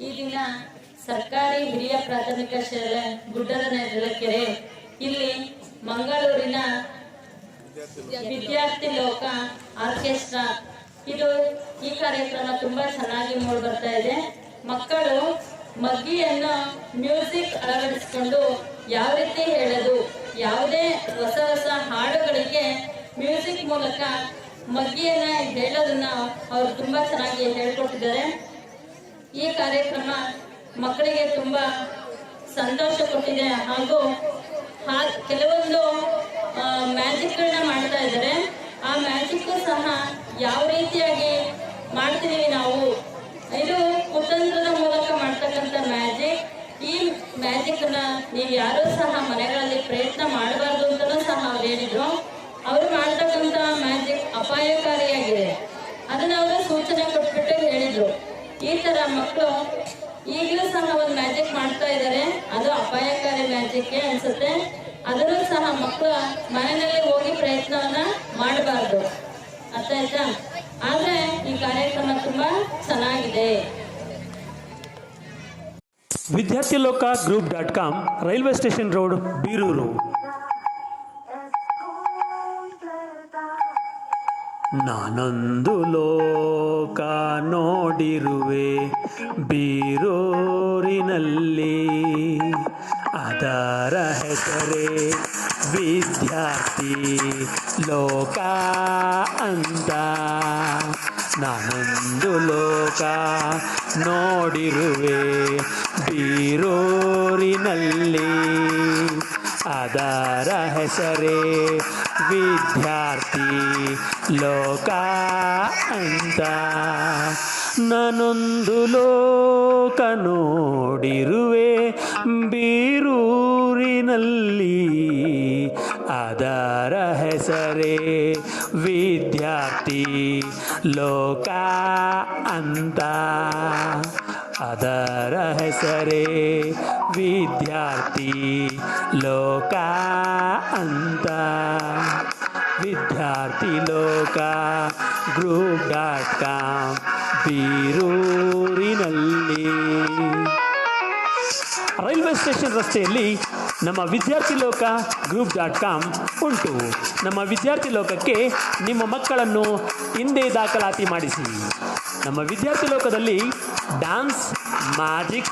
ಈ ದಿನ ಸರ್ಕಾರಿ ಹಿರಿಯ ಪ್ರಾಥಮಿಕ ಶಾಲೆ ಗುಡ್ಡದನೆರಕೆರೆ ಇಲ್ಲಿ ಮಂಗಳೂರಿನ ವಿದ್ಯಾರ್ಥಿ ಲೋಕ ಆರ್ಕೆಸ್ಟ್ರಾ ಇದು ಈ ಕಾರ್ಯಕ್ರಮ ತುಂಬಾ ಚೆನ್ನಾಗಿ ಮೂಡಿ ಬರ್ತಾ ಇದೆ. ಮಕ್ಕಳು ಮಗ್ಗಿಯನ್ನು ಮ್ಯೂಸಿಕ್ ಅಳವಡಿಸಿಕೊಂಡು ಯಾವ ರೀತಿ ಹೇಳೋದು, ಯಾವುದೇ ಹೊಸ ಹೊಸ ಹಾಡುಗಳಿಗೆ ಮ್ಯೂಸಿಕ್ ಮೂಲಕ ಮಗ್ಗಿಯನ್ನ ಹೇಳೋದನ್ನ ಅವರು ತುಂಬಾ ಚೆನ್ನಾಗಿ ಹೇಳ್ಕೊಟ್ಟಿದ್ದಾರೆ. ಈ ಕಾರ್ಯಕ್ರಮ ಮಕ್ಕಳಿಗೆ ತುಂಬಾ ಸಂತೋಷ ಕೊಟ್ಟಿದೆ ಹಾಗೂ ಕೆಲವೊಂದು ಮ್ಯಾಜಿಕ್ಗಳನ್ನ ಮಾಡ್ತಾ ಇದ್ದಾರೆ. ಆ ಮ್ಯಾಜಿಕ್ ಸಹ ಯಾವ ರೀತಿಯಾಗಿ ಮಾಡ್ತೀವಿ ನಾವು, ಇದು ಕುತಂತ್ರದ ಮೂಲಕ ಮಾಡ್ತಕ್ಕಂಥ ಮ್ಯಾಜಿಕ್. ಈ ಮ್ಯಾಜಿಕ್ನ ನೀವು ಯಾರೂ ಸಹ ಮನೆಗಳಲ್ಲಿ ಪ್ರಯತ್ನ ಮಾಡಬಾರ್ದು ಅಂತಲೂ ಸಹ ಅವ್ರು ಹೇಳಿದ್ರು. ಅವರು ಮಾಡ್ತಕ್ಕಂಥ ಮ್ಯಾಜಿಕ್ ಅಪಾಯಕಾರಿಯಾಗಿದೆ, ಅದನ್ನ ಅವರು ಸೂಚನೆ ಕೊಟ್ಬಿಟ್ಟು ಹೇಳಿದ್ರು. ಈ ತರ ಮಕ್ಕಳು ಈಗಲೂ ಸಹ ಒಂದು ಮ್ಯಾಜಿಕ್ ಮಾಡ್ತಾ ಇದ್ದಾರೆ, ಅದು ಅಪಾಯಕಾರಿ ಮ್ಯಾಜಿಕ್ ಅನ್ಸುತ್ತೆ. ಅದನ್ನು ಸಹ ಮಕ್ಕಳು ಮನೆಯಲ್ಲಿ ಹೋಗಿ ಪ್ರಯತ್ನವನ್ನ ಮಾಡಬಾರ್ದು, ಅರ್ಥ ಆಯ್ತಾ? ಆದ್ರೆ ಈ ಕಾರ್ಯಕ್ರಮ ತುಂಬಾ ಚೆನ್ನಾಗಿದೆ. ವಿದ್ಯಾರ್ಥಿ ಲೋಕ group.com, railway station road, Birur. ನಾನೊಂದು ಲೋಕ ನೋಡಿರುವೆ ಬೀರೂರಿನಲ್ಲಿ, ಅದರ ಹೆಸರೇ ವಿದ್ಯಾರ್ಥಿ ಲೋಕ ಅಂತ. ನಾನೊಂದು ಲೋಕ ನೋಡಿರುವೆ ಬೀರೂರಿನಲ್ಲಿ, ಅದರ ಹೆಸರೇ ವಿದ್ಯಾರ್ಥಿ ಲೋಕ ಅಂತ. ನಾನೊಂದು ಲೋಕ ನೋಡಿರುವೆ ಬೀರೂರಿನಲ್ಲಿ, ಅದರ ಹೆಸರೇ ವಿದ್ಯಾರ್ಥಿ ಲೋಕ ಅಂತ. ಅದರ ಹೆಸರೇ ವಿದ್ಯಾರ್ಥಿ ಲೋಕ ಅಂತ. ವಿದ್ಯಾರ್ಥಿ ಲೋಕ group.com, ಬೀರೂರಿನಲ್ಲಿ. ರೈಲ್ವೆ ಸ್ಟೇಷನ್ ರಸ್ತೆಯಲ್ಲಿ ನಮ್ಮ ವಿದ್ಯಾರ್ಥಿ ಲೋಕ group.com ಉಂಟು. ನಮ್ಮ ವಿದ್ಯಾರ್ಥಿ ಲೋಕಕ್ಕೆ ನಿಮ್ಮ ಮಕ್ಕಳನ್ನು ಹಿಂದೆ ದಾಖಲಾತಿ ಮಾಡಿಸಿ. ನಮ್ಮ ವಿದ್ಯಾರ್ಥಿ ಲೋಕದಲ್ಲಿ ಡ್ಯಾನ್ಸ್, ಮ್ಯಾಜಿಕ್,